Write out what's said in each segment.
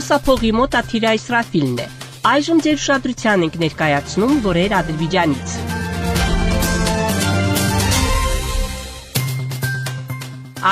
Խոսափողի մոտ Աթիրա Իսրաֆիլն է։ Այժմ ձեր ուշադրության ենք ներկայացնում լուրեր Ադրբեջանից։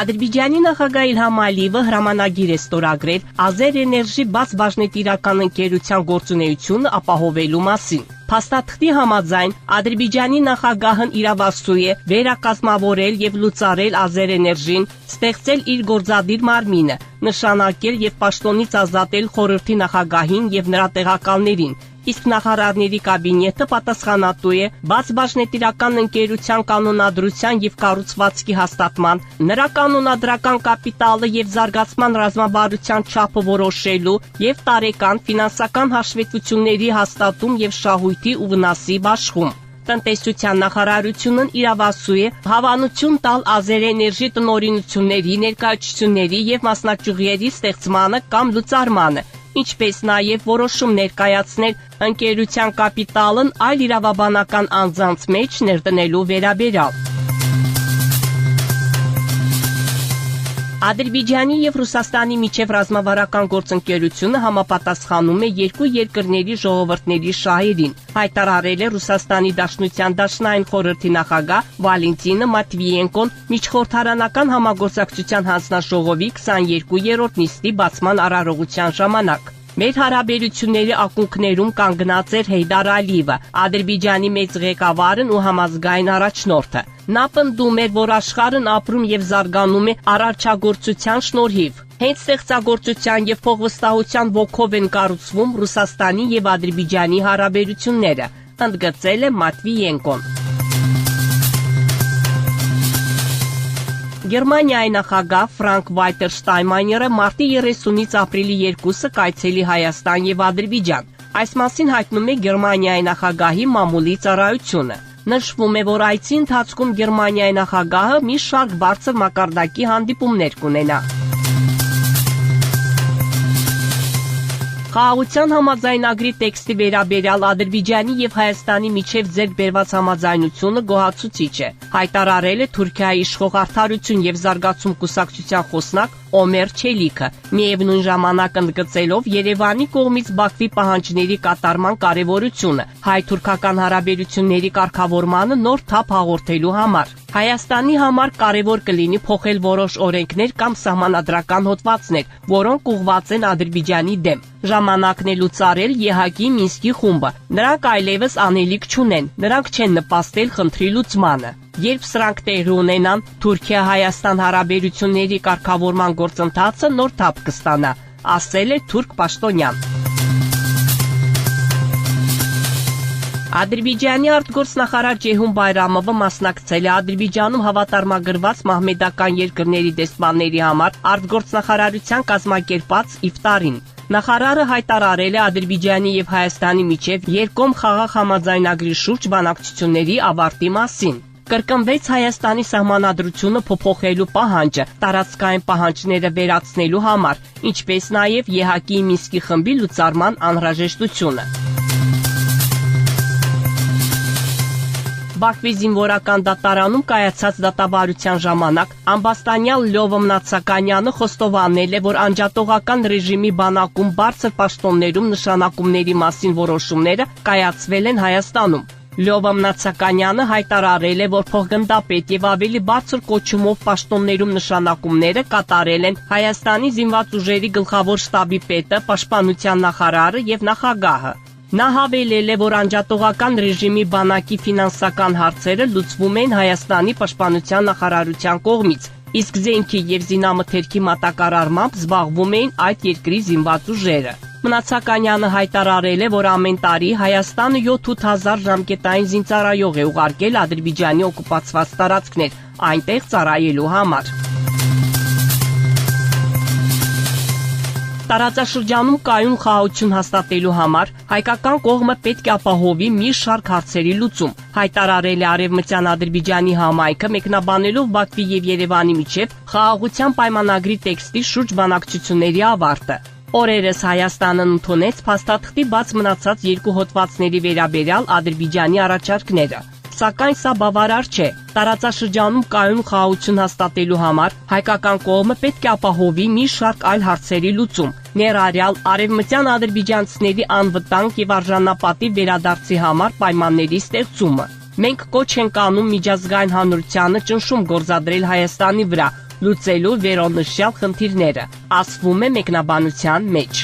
Ադրբեջանի նախագահ Իլհամ Ալիևը հրամանագիր է ստորագրել Ազերէներժի բաց բաժնետիրական ընկերության գործունեությունը ապահովելու մասին։ Փաստաթղթի համաձայն Ադրբեջանի նախագահն իրավասու է վերակազմավորել եւ լուծարել Ազերէներժին, ստեղծել իր գործադիր մարմինը, նշանակել եւ պաշտոնից ազատել խորհրդի նախագահին եւ նրա տեղակալներին, իսկ նախարարների կաբինետը պատասխանատու է բաց բաժնետիրական ընկերության կանոնադրության եւ կառուցվածքի հաստատման, նրա կանոնադրական կապիտալը եւ զարգացման ռազմավարության չափը որոշելու եւ տարեկան ֆինանսական հաշվետվությունների հաստատում եւ շահույթի ու վնասի բաշխում։ Տնտեսության նախարարությունն իրավասու է հավանություն տալ Ազերէներժի տնօրինությունների, ներկայացությունների եւ մասնաճյուղերի ստեղծմանը կամ լուծարմանը, ինչպես նաև որոշում ներկայացնել ընկերության կապիտալն այլ իրավաբանական անձանց մեջ ներդնելու վերաբերյալ։ Ադրբեջանի եւ Ռուսաստանի միջև ռազմավարական գործընկերությունը համապատասխանում է երկու երկրների ժողովուրդների շահերին, հայտարարել է Ռուսաստանի Դաշնության Դաշնային խորհրդի նախագահ Վալենտինա Մատվիենկոն միջխորհրդարանական համագործակցության հանձնաժողովի 22-րդ նիստի բացման արարողության ժամանակ։ Մեր հարաբերությունների ակունքներում կանգնած էր Հեյդար Ալիևը, Ադրբեջանի մեծ ղեկավարն ու համազգային առաջնորդը։ Նա պնդում էր, որ աշխարհն ապրում եւ զարգանում է արարչագործության շնորհիվ։ Հենց ստեղծագործության եւ փոխվստահության ոգով են կառուցվում Ռուսաստանի եւ Ադրբեջանի հարաբերությունները, ընդգծել է Մատվիենկոն։ Գերմանիայի նախագահ Ֆրանկ Վալտեր Շտայնմայերը մարտի 30-ից ապրիլի 2-ը կայցելի Հայաստան եւ Ադրբեջան։ Այս մասին հայտնում է Գերմանիայի նախագահի մամուլի ծառայությունը։ Նշվում է, որ այցի ընթացքում Գերմանիայի նախագահը մի շարք բարձր մակարդակի հանդիպումներ կունենա։ Խաղաղության համաձայնագրի տեքստի վերաբերյալ Ադրբեջանի եւ Հայաստանի միջև ձեռք բերված համաձայնությունը գոհացուցիչ է, հայտարարել է Թուրքիայի իշխող Արդարություն եւ զարգացում կուսակցության խոսնակ Օմեր Չելիքը, միևնույն ժամանակ ընդգծելով Երևանի կողմից Բաքվի պահանջների կատարման կարևորությունը, հայ-թուրքական հարաբերությունների կարգավորմանը նոր թափ հաղորդելու համար։ Հայաստանի համար կարևոր կլինի փոխել որոշ օրենքներ կամ սահմանադրական հոդվածներ, որոնք ուղղված են Ադրբեջանի դեմ։ Ժամանակն է լուծարել ԵՀԿ-ի Մինսկի խումբը։ Նրանք այլևս անելիք չունեն, նրանք չեն նպաստել խնդրի լուծմանը։ Երբ սրանք տեղի ունենան, Թուրքիա-Հայաստան հարաբերությունների կարգավորման գործընթացը նոր թափ կստանա, ասել է թուրք պաշտոնյան։ Ադրբեջանի արտգործնախարար Ջեյհուն Բայրամովը մասնակցել է Ադրբեջանում հավատարմագրված մահմեդական երկրների դեսպանների համար արտգործնախարարության կազմակերպած իֆտարին։ Նախարարը հայտարարել է Ադրբեջանի եւ Հայաստանի միջև երկկողմ խաղաղ համաձայնագրի շուրջ բանակցությունների ավարտի մասին։ Կրկնվեց Հայաստանի սահմանադրությունը փոփոխելու պահանջը, տարածքային պահանջները վերացնելու համար, ինչպես նաև ԵՀԿ-ի Մինսկի խմբի լուծարման անհրաժեշտությունը։ Բաքվի զինվորական դատարանում կայացած դատավարության ժամանակ ամբաստանյալ Լյովա Մնացականյանը խոստովանել է, որ անջատողական ռեժիմի բանակում բարձր պաշտոններում նշանակումների մասին որոշումները կայացվել են Հայաստանում։ Լյովա Մնացականյանը հայտարարել է, որ փոխգնդապետ եւ ավելի բարձր կոչումով պաշտոններում նշանակումները կատարել են Հայաստանի զինված ուժերի գլխավոր շտաբի պետը, պաշտպանության նախարարը եւ նախագահը։ Նա հավելել է, որ անջատողական ռեժիմի բանակի ֆինանսական հարցերը լուծվում են Հայաստանի պաշտպանության նախարարության կողմից, իսկ զենքի եւ զինամթերքի մատակարարմամբ զբաղվում էին այդ երկրի զինված ուժերը։ Մնացականյանը հայտարարել է, որ ամեն տարի Հայաստանը 7-8 ժամկետային զինծառայող է ուղարկել Ադրբեջանի օկուպացված տարածքներ, այնտեղ ծառայելու համար։ Տարածաշրջանում կայուն խաղաղություն հաստատելու համար հայկական կողմը պետք է ապահովի մի շարք հարցերի լուծում, հայտարարել է Արևմտյան Ադրբեջանի համայնքը մեկնաբանելով Բաքվի եւ Երևանի միջև խաղաղության պայմանագրի տեքստի շուրջ բանակցությունների ավարտը։ Օրերս Հայաստանն ընդունեց փաստաթղթի բաց մնացած երկու հոդվածների վերաբերյալ Ադրբեջանի առաջարկները։ Սակայն սա բավարար չէ։ Տարածաշրջանում կայուն խաղաղություն հաստատելու համար հայկական կողմը պետք է ապահովի մի շարք այլ հարցերի լուծում, ներառյալ արևմտյան ադրբեջանցիների անվտանգ եւ արժանապատիվ վերադարձի համար պայմանների ստեղծումը։ Մենք կոչ ենք անում միջազգային հանրությանը ճնշում գործադրել Հայաստանի վրա, լուծելու վերոնշյալ խնդիրները, ասվում է մեկնաբանության մեջ։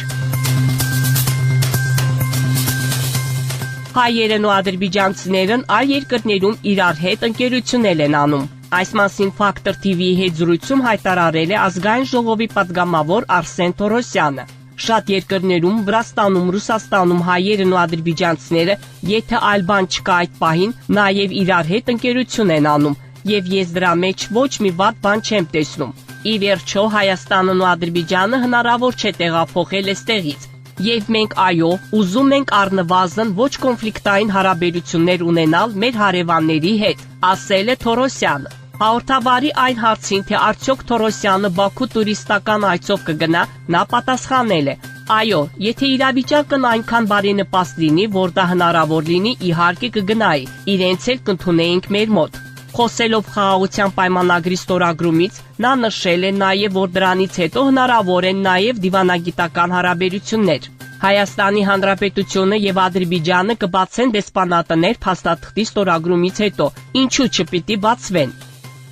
Հայերն ու ադրբեջանցիներն այլ երկրներում իրար հետ ընկերություններ են անում։ Այս մասին Factor TV-ի հետ զրույցում հայտարարել է ազգային ժողովի պատգամավոր Արսեն Թորոսյանը։ Շատ երկրներում, Վրաստանում, Ռուսաստանում հայերն ու ադրբեջանցիները, եթե այլ բան չկա այդ պահին, նաև իրար հետ ընկերություն են անում, եւ ես դրա մեջ ոչ մի վատ բան չեմ տեսնում։ Ի վերջո Հայաստանն ու Ադրբեջանը հնարավոր չէ տեղափոխել այստեղից։ Եվ մենք այո, ուզում ենք առնվազն ոչ կոնֆլիկտային հարաբերություններ ունենալ մեր հարևանների հետ, ասել է Թորոսյանը։ Հաղորդավարի այն հարցին, թե արդյոք Թորոսյանը Բաքու տուրիստական այցով կգնա, նա պատասխանել է. այո, եթե իրավիճակն այնքան բարենպաստ լինի, որ դա հնարավոր լինի, իհարկե կգնայի, իրենց էլ կընդունեինք մեր մոտ։ Խոսելով խաղաղության պայմանագրի ստորագրումից, նա նշել է նաև, որ դրանից հետո հնարավոր են նաև դիվանագիտական հարաբերություններ։ Հայաստանի Հանրապետությունը եւ Ադրբեջանը կբացեն դեսպանատներ փաստաթղթի ստորագրումից հետո, ինչու չպիտի բացվեն։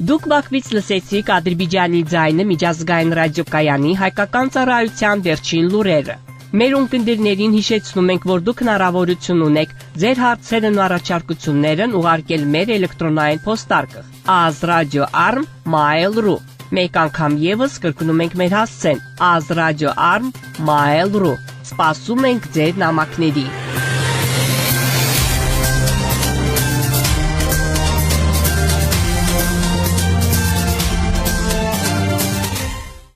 Դուք Բաքվից լսեցիք Ադրբեջանի ձայնը միջազգային ռադիոկայանի հայկական ծառայության վերջին լուրերը։ Մեր ունկնդիրներին հիշեցնում ենք, որ դուք հնարավորություն ունեք ձեր հարցերն ու առաջարկություններն ուղարկել մեր էլեկտրոնային փոստարկղ azradio@arm.mail.ru։ Մեկ անգամ եւս կրկնում ենք մեր հասցեն azradio@arm.mail.ru։ Սպասում ենք ձեր նամակների։